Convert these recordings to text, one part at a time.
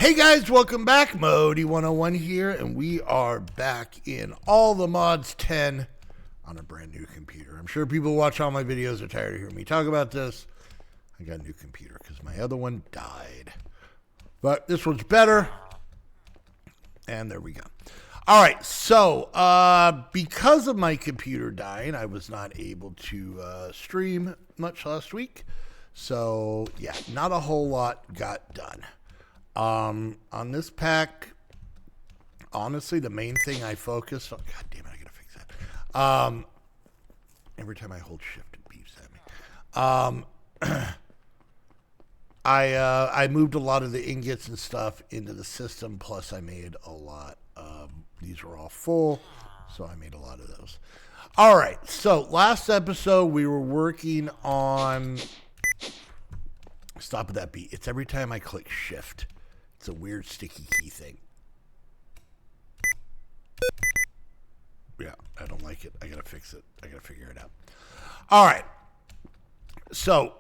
Hey guys, welcome back. Modi101 here, and we are back in All the Mods 10 on a brand new computer. I'm sure people who watch all my videos are tired of hearing me talk about this. I got a new computer because my other one died. But this one's better. And there we go. All right, so because of my computer dying, I was not able to stream much last week. So, yeah, not a whole lot got done. On this pack, honestly, the main thing I focused on, God damn it, I gotta fix that. Every time I hold shift, it beeps at me. I moved a lot of the ingots and stuff into the system, plus I made a lot of, these were all full, so I made a lot of those. All right, so last episode we were working on, stop with that beat, it's every time I click shift. It's a weird sticky key thing. Yeah, I don't like it. I gotta fix it. I gotta figure it out. All right. So,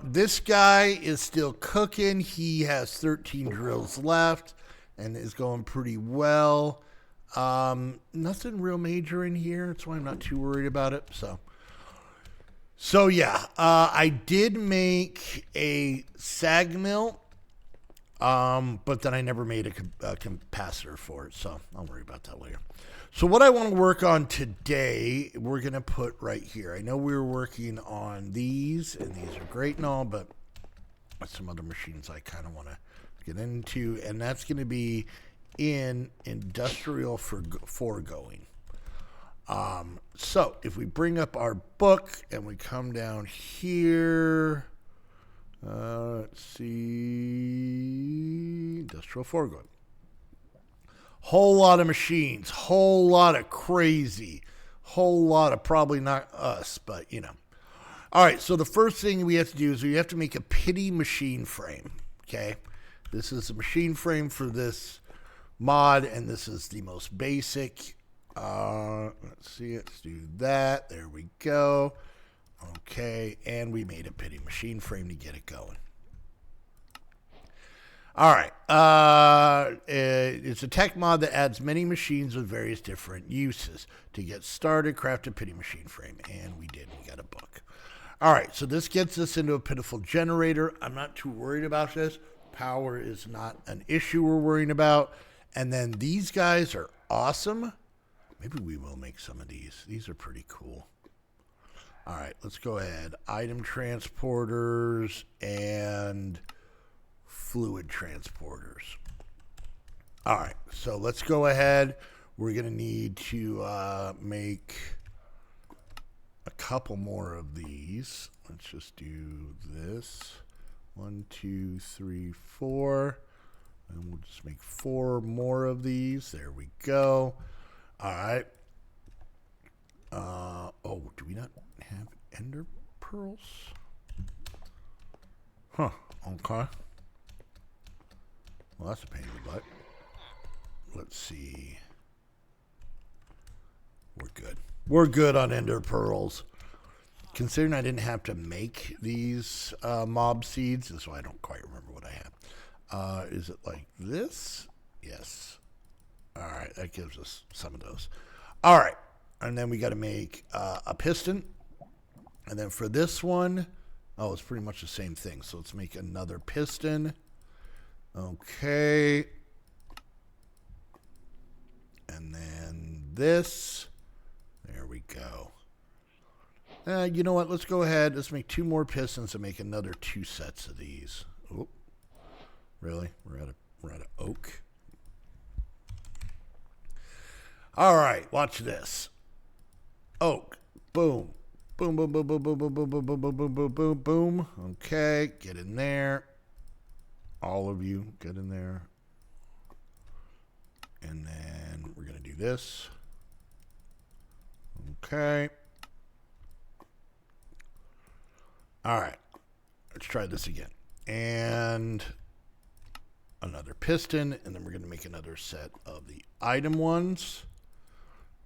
this guy is still cooking. He has 13 drills left and is going pretty well. Nothing real major in here. That's why I'm not too worried about it. So yeah, I did make a sag mill. But then I never made a capacitor for it, so I'll worry about that later. So what I want to work on today, we're going to put right here. I know we were working on these, and these are great and all, but some other machines I kind of want to get into, and that's going to be in industrial foregoing. So if we bring up our book and we come down here... let's see, industrial foregoing. Whole lot of machines, whole lot of crazy, whole lot of probably not us, but you know. All right, so the first thing we have to do is we have to make a pity machine frame, okay? This is a machine frame for this mod, and this is the most basic. Let's see, let's do that. There we go. Okay, and we made a pity machine frame to get it going. All right, it's a tech mod that adds many machines with various different uses. To get started, craft a pity machine frame, and we did. We got a book. All right, so this gets us into a pitiful generator. I'm not too worried about this. Power is not an issue we're worrying about. And then these guys are awesome. Maybe we will make some of these. These are pretty cool. All right, let's go ahead. Item transporters and fluid transporters. All right, so let's go ahead. We're going to need to make a couple more of these. Let's just do this. 1, 2, 3, 4. And we'll just make 4 more of these. There we go. All right. Oh, do we not have ender pearls? Huh, okay. Well, that's a pain in the butt. Let's see. We're good. We're good on ender pearls. Considering I didn't have to make these mob seeds, that's why I don't quite remember what I have. Is it like this? Yes. All right, that gives us some of those. All right. And then we got to make a piston. And then for this one, oh, it's pretty much the same thing. So let's make another piston. Okay. And then this. There we go. You know what? Let's go ahead. Let's make 2 more pistons and make another 2 sets of these. Oh, really? We're out of oak. All right, watch this. Oak. Boom. Boom, boom, boom, boom, boom, boom, boom, boom, boom, boom, boom, boom, boom, boom. Okay, get in there. All of you, get in there. And then we're going to do this. Okay. All right. Let's try this again. And another piston. And then we're going to make another set of the item ones.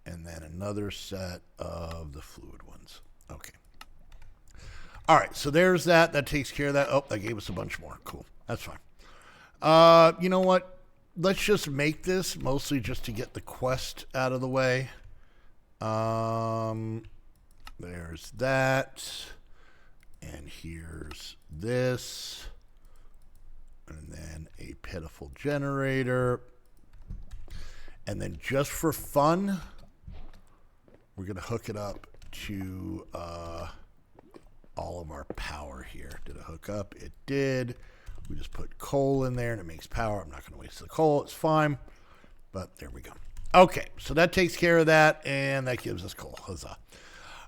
And then another set of the fluid ones. Okay. All right, so there's that. That takes care of that. Oh, that gave us a bunch more. Cool. That's fine. You know what? Let's just make this mostly just to get the quest out of the way. There's that. And here's this. And then a pitiful generator. And then just for fun, we're going to hook it up to all of our power here. Did it hook up? It did. We just put coal in there and it makes power. I'm not going to waste the coal. It's fine. But there we go. Okay, so that takes care of that, and that gives us coal. Huzzah.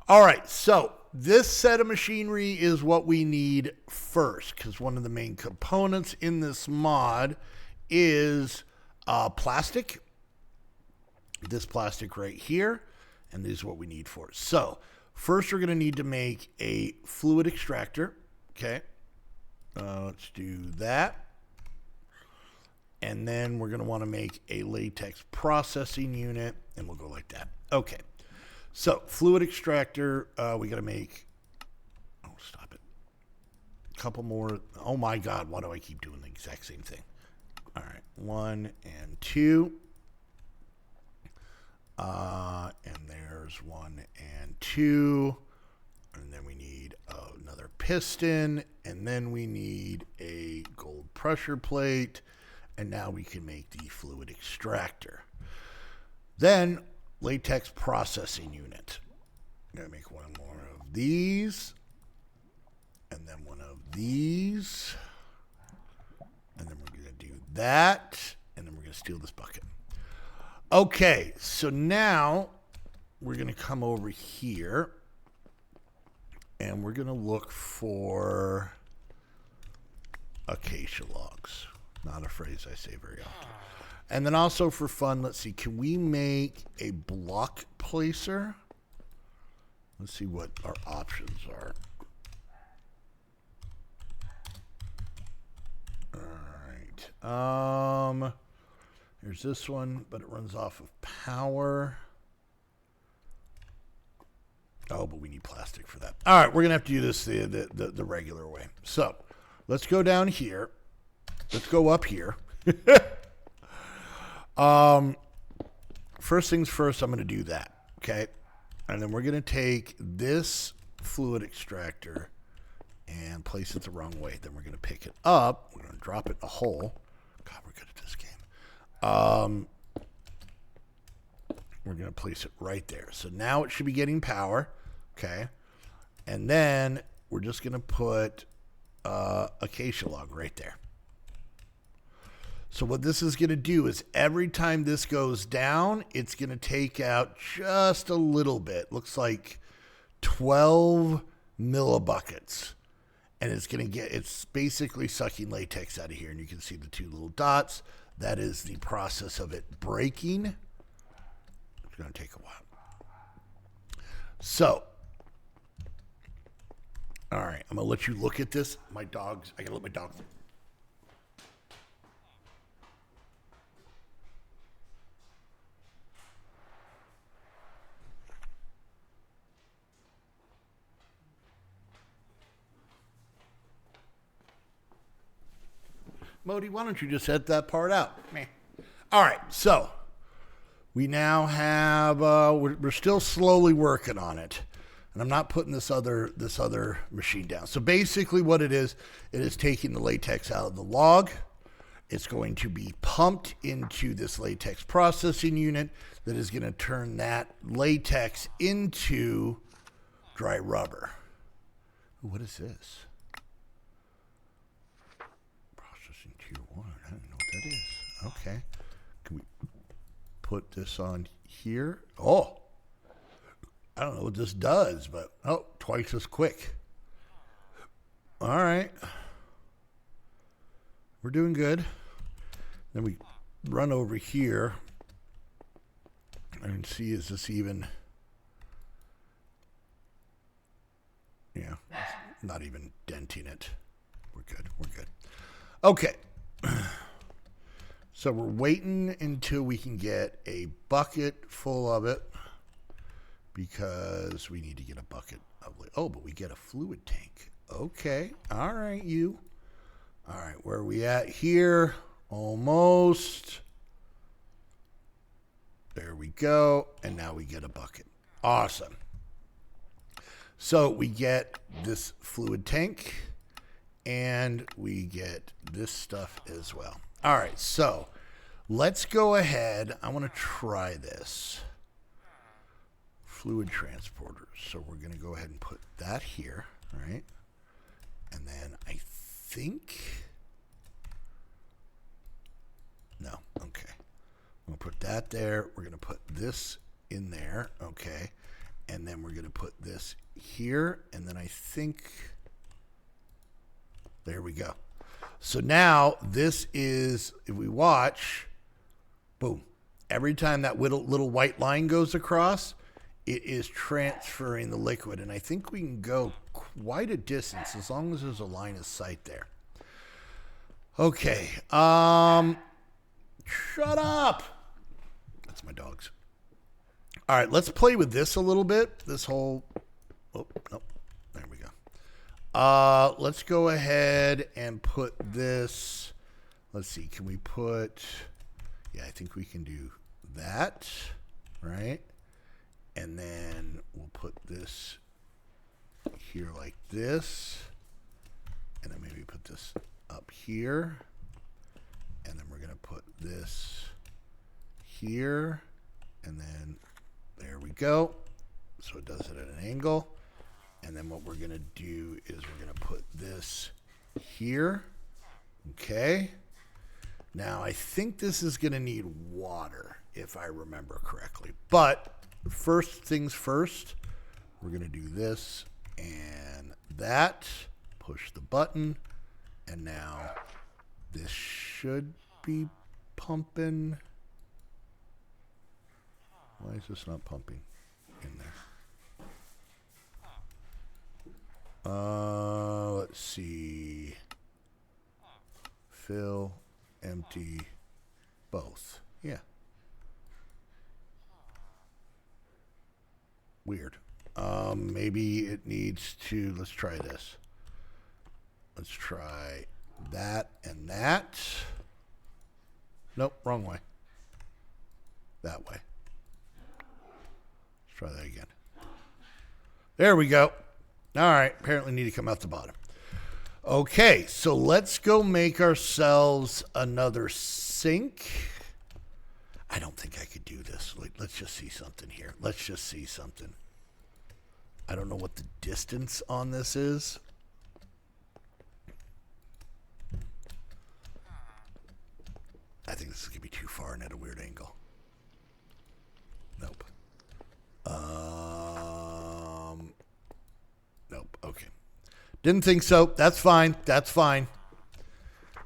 All right, so this set of machinery is what we need first, because one of the main components in this mod is plastic. This plastic right here, and this is what we need for it. So first we're going to need to make a fluid extractor. Okay, let's do that. And then we're going to want to make a latex processing unit, and we'll go like that. Okay, so fluid extractor, we got to make, oh, stop it. A couple more. Oh my God, why do I keep doing the exact same thing? All right, 1 and 2. And there's 1 and 2. And then we need another piston, and then we need a gold pressure plate. And now we can make the fluid extractor. Then, latex processing unit. I'm going to make one more of these. And then one of these. And then we're going to do that. And then we're going to steal this bucket. Okay, so now we're going to come over here. And we're going to look for acacia logs. Not a phrase I say very often. And then also for fun, let's see, can we make a block placer? Let's see what our options are. All right. Here's this one, but it runs off of power. Oh, but we need plastic for that. All right, we're going to have to do this the regular way. So let's go down here. Let's go up here. First things first, I'm going to do that, okay? And then we're going to take this fluid extractor and place it the wrong way. Then we're going to pick it up. We're going to drop it in a hole. God, we're good at this game. We're going to place it right there. So now it should be getting power, okay? And then we're just going to put acacia log right there. So what this is going to do is every time this goes down, it's going to take out just a little bit. Looks like 12 millibuckets. And it's basically sucking latex out of here. And you can see the 2 little dots. That is the process of it breaking. It's going to take a while. So, all right, I'm going to let you look at this. I got to let my dogs. Modi, why don't you just edit that part out? Meh. All right, so we now have, we're still slowly working on it. And I'm not putting this other machine down. So basically what it is taking the latex out of the log. It's going to be pumped into this latex processing unit that is going to turn that latex into dry rubber. What is this? Tier 1. I don't know what that is. Okay. Can we put this on here? Oh. I don't know what this does, but oh, twice as quick. All right. We're doing good. Then we run over here and see, is this even, yeah, not even denting it. We're good. We're good. Okay. So we're waiting until we can get a bucket full of it because we need to get a bucket of it. Oh, but we get a fluid tank. Okay. All right, you. All right, where are we at here? Almost. There we go. And now we get a bucket. Awesome. So we get this fluid tank and we get this stuff as well. All right, so let's go ahead. I want to try this. Fluid transporters. So we're going to go ahead and put that here, right? And then I think, no, okay. I'm going to put that there. We're going to put this in there, okay. And then we're going to put this here. And then I think, there we go. So now this is, if we watch, boom. Every time that little white line goes across, it is transferring the liquid. And I think we can go quite a distance as long as there's a line of sight there. Okay. Shut up. That's my dogs. All right, let's play with this a little bit. This whole, oh, nope. There we go. Let's go ahead and put this, let's see, can we put, yeah, I think we can do that, right? And then we'll put this here like this. And then maybe put this up here. And then we're going to put this here. And then there we go. So it does it at an angle. And then what we're going to do is we're going to put this here. Okay. Now I think this is going to need water, if I remember correctly. But first things first, we're going to do this and that. Push the button. And now this should be pumping. Why is this not pumping in there? Let's see. Fill, empty, both. Yeah. Weird. Maybe it needs to, let's try this. Let's try that and that. Nope, wrong way. That way. Let's try that again. There we go. All right, apparently need to come out the bottom. Okay, so let's go make ourselves another sink. I don't think I could do this. Let's just see something here. Let's just see something. I don't know what the distance on this is. I think this is going to be too far and at a weird angle. Nope. Nope. Okay. Didn't think so. That's fine. That's fine.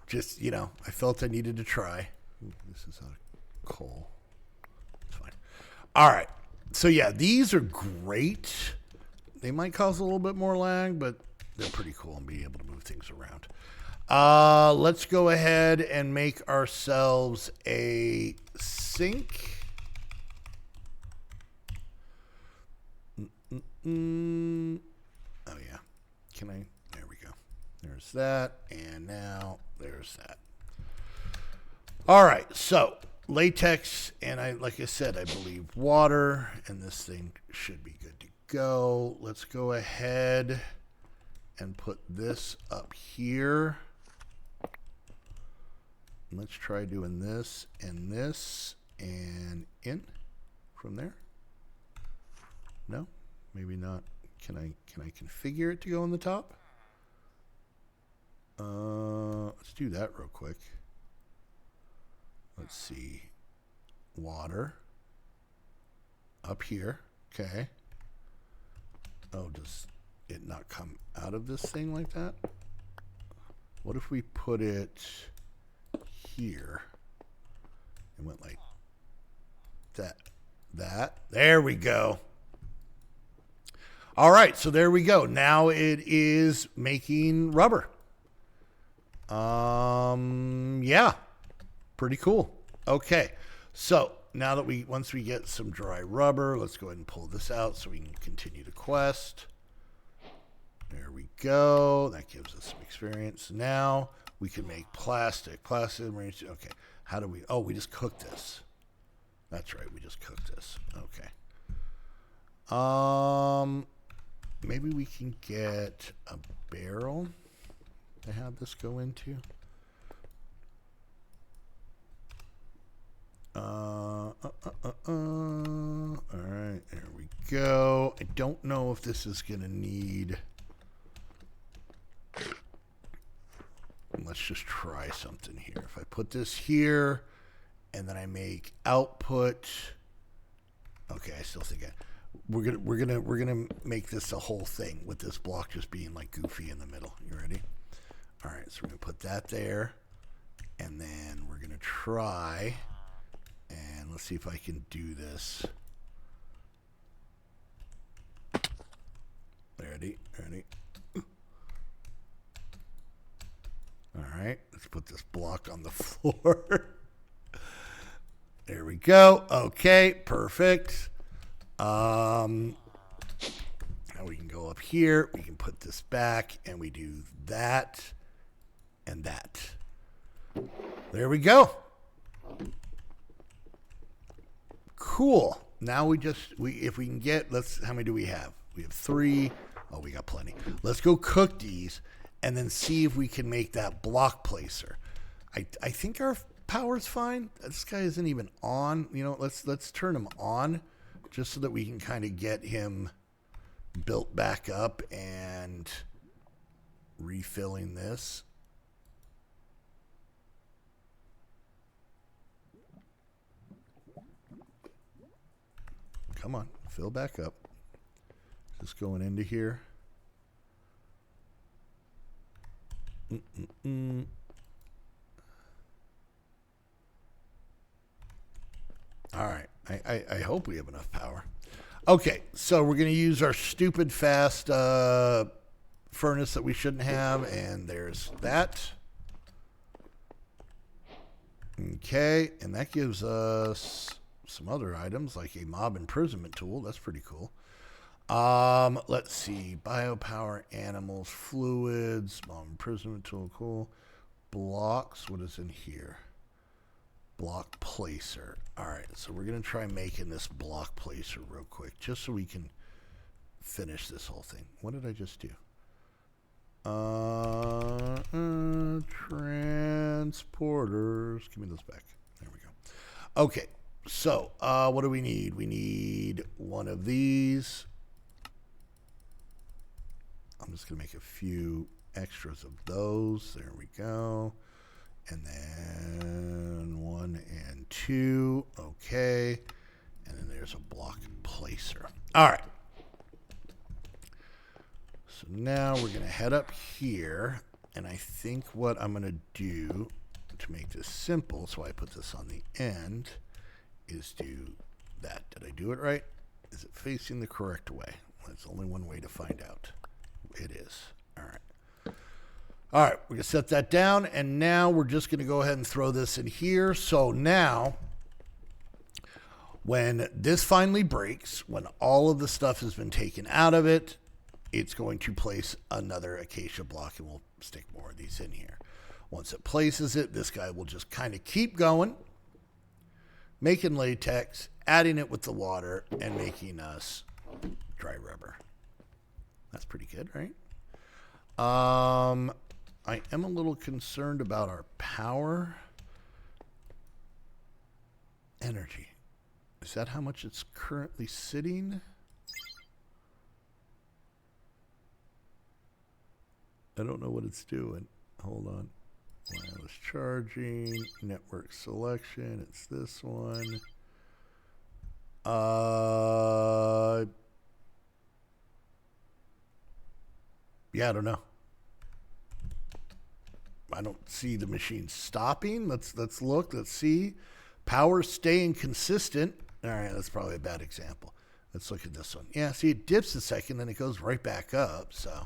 Just, you know, I felt I needed to try. Ooh, this is out of coal. It's fine. All right. So, yeah, these are great. They might cause a little bit more lag, but they're pretty cool and being able to move things around. Let's go ahead and make ourselves a sink. Oh, yeah. Can I? There we go. There's that. And now there's that. All right. So latex and like I said, I believe water, and this thing should be good to go. Let's go ahead and put this up here. Let's try doing this and in from there. No, maybe not. Can I configure it to go on the top? Let's do that real quick. Let's see. Water up here. Okay. Oh, does it not come out of this thing like that? What if we put it here and went like that? There we go. All right, so there we go. Now it is making rubber. Yeah, pretty cool. Okay, so now that once we get some dry rubber, let's go ahead and pull this out so we can continue the quest. There we go. That gives us some experience. Now We can make plastic. Plastic. Okay. How do we? Oh, we just cooked this. That's right. We just cooked this. Okay. Maybe we can get a barrel to have this go into. All right, there we go. I don't know if this is gonna need. Let's just try something here. If I put this here, and then I make output. Okay, I still think we're gonna make this a whole thing with this block just being like goofy in the middle. You ready? All right, so we're gonna put that there, and then we're gonna try. And let's see if I can do this. Ready? All right, let's put this block on the floor. There we go. Okay, perfect. Now we can go up here. We can put this back, and we do that and that. There we go. Cool. Now if we can get, how many do we have? We have 3. Oh, we got plenty. Let's go cook these and then see if we can make that block placer. I think our power's fine. This guy isn't even on. You know, let's turn him on just so that we can kind of get him built back up and refilling this. Come on, fill back up. Just going into here. All right, I hope we have enough power. Okay, so we're going to use our stupid fast furnace that we shouldn't have, and there's that. Okay, and that gives us some other items like a mob imprisonment tool. That's pretty cool. Let's see. Biopower, animals, fluids, mob imprisonment tool, cool. Blocks, what is in here? Block placer. All right, so we're going to try making this block placer real quick just so we can finish this whole thing. What did I just do? Transporters. Give me those back. There we go. Okay. So, what do we need? We need one of these. I'm just going to make a few extras of those. There we go. And then 1 and 2. Okay. And then there's a block placer. All right. So now we're going to head up here. And I think what I'm going to do to make this simple, so I put this on the end, is do that. Did I do it right? Is it facing the correct way? There's only one way to find out. It is. All right. All right, we're going to set that down, and now we're just going to go ahead and throw this in here. So now, when this finally breaks, when all of the stuff has been taken out of it, it's going to place another acacia block, and we'll stick more of these in here. Once it places it, this guy will just kind of keep going, making latex, adding it with the water, and making us dry rubber. That's pretty good, right? I am a little concerned about our power. Energy. Is that how much it's currently sitting? I don't know what it's doing. Hold on. Wireless charging, network selection. It's this one. Yeah, I don't know. I don't see the machine stopping. Let's look. Let's see. Power staying consistent. All right, that's probably a bad example. Let's look at this one. Yeah, see, it dips a second, then it goes right back up. So I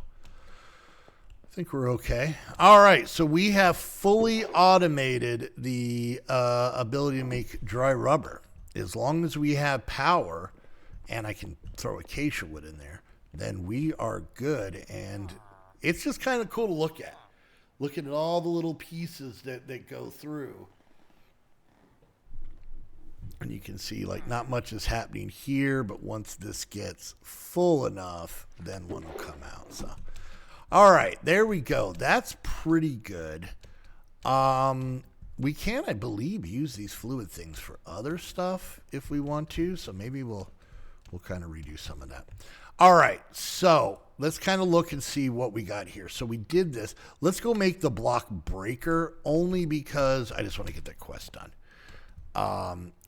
think we're okay. All right, so we have fully automated the ability to make dry rubber. As long as we have power, and I can throw acacia wood in there, then we are good. And it's just kind of cool to look at. Looking at all the little pieces that go through. And you can see like not much is happening here, but once this gets full enough, then one will come out. So, all right, there we go. That's pretty good. We can, I believe, use these fluid things for other stuff if we want to. So maybe we'll kind of redo some of that. All right, so let's kind of look and see what we got here. So we did this. Let's go make the block breaker only because I just want to get that quest done.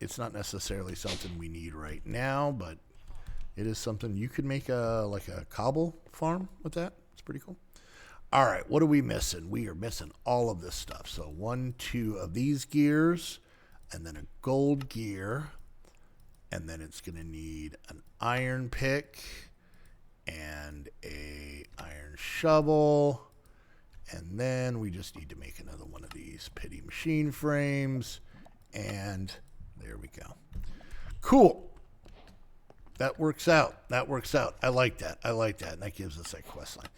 It's not necessarily something we need right now, but it is something you could make like a cobble farm with that. It's pretty cool. All right, what are we missing? We are missing all of this stuff. So 1, 2 of these gears, and then a gold gear, and then it's going to need an iron pick and a iron shovel, and then we just need to make another one of these pity machine frames, and there we go. Cool. That works out. That works out. I like that. I like that. And that gives us that quest line.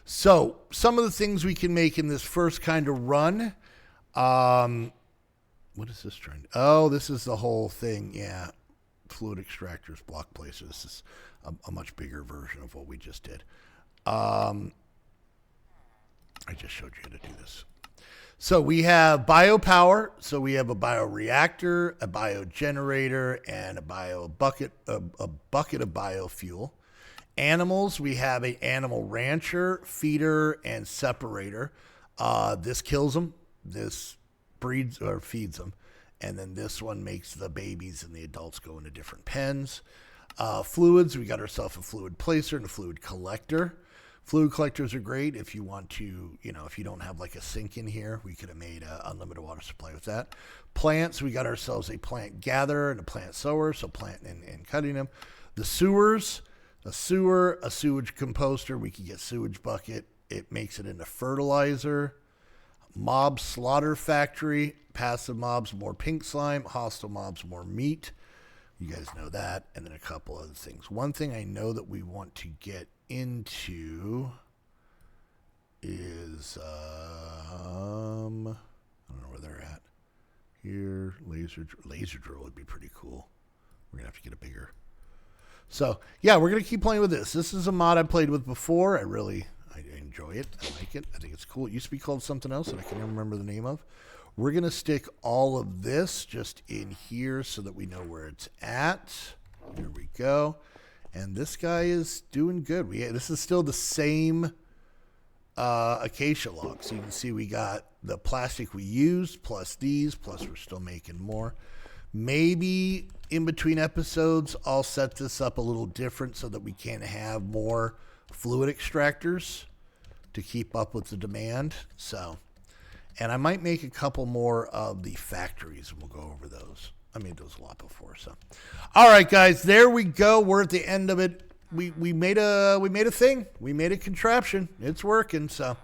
So some of the things we can make in this first kind of run. What is this trying to? Oh, this is the whole thing. Yeah. Fluid extractors, block placers. This is a much bigger version of what we just did. I just showed you how to do this. So we have biopower. So we have a bioreactor, a biogenerator, and a bucket of biofuel. Animals, we have an animal rancher, feeder, and separator. This kills them. This breeds or feeds them. And then this one makes the babies and the adults go into different pens. Fluids, we got ourselves a fluid placer and a fluid collector. Fluid collectors are great if you want to, if you don't have like a sink in here, we could have made an unlimited water supply with that. Plants, we got ourselves a plant gatherer and a plant sower, so planting and cutting them. The sewers, a sewage composter, we could get sewage bucket. It makes it into fertilizer. Mob slaughter factory, passive mobs, more pink slime, hostile mobs, more meat. You guys know that. And then a couple other things. One thing I know that we want to get into is, I don't know where they're at. Here, laser drill would be pretty cool. We're going to have to get a bigger. So, yeah, we're going to keep playing with this. This is a mod I played with before. I enjoy it. I like it. I think it's cool. It used to be called something else that I can't even remember the name of. We're going to stick all of this just in here so that we know where it's at. Here we go. And this guy is doing good. This is still the same acacia log. So you can see we got the plastic we used plus these, plus we're still making more. Maybe in between episodes, I'll set this up a little different so that we can have more fluid extractors to keep up with the demand. So, and I might make a couple more of the factories, and we'll go over those. I made those a lot before. So, all right, guys, there we go. We're at the end of it. We made a thing. We made a contraption. It's working. So,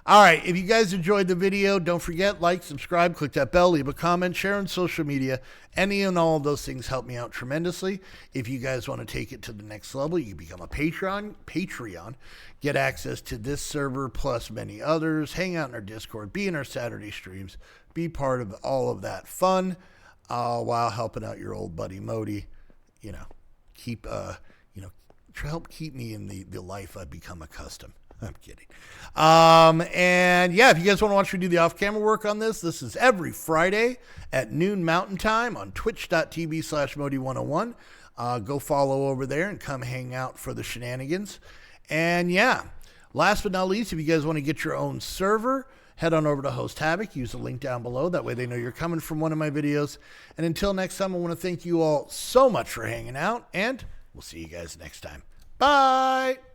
all right. If you guys enjoyed the video, don't forget, like, subscribe, click that bell, leave a comment, share on social media. Any and all of those things help me out tremendously. If you guys want to take it to the next level, you can become a Patreon, get access to this server plus many others, hang out in our Discord, be in our Saturday streams, be part of all of that fun while helping out your old buddy Modi. Help keep me in the life I've become accustomed. I'm kidding. And yeah, if you guys want to watch me do the off-camera work on this is every Friday at noon Mountain Time on twitch.tv/Modi101. Go follow over there and come hang out for the shenanigans. And yeah, last but not least, if you guys want to get your own server, head on over to Host Havoc. Use the link down below. That way they know you're coming from one of my videos. And until next time, I want to thank you all so much for hanging out, and we'll see you guys next time. Bye!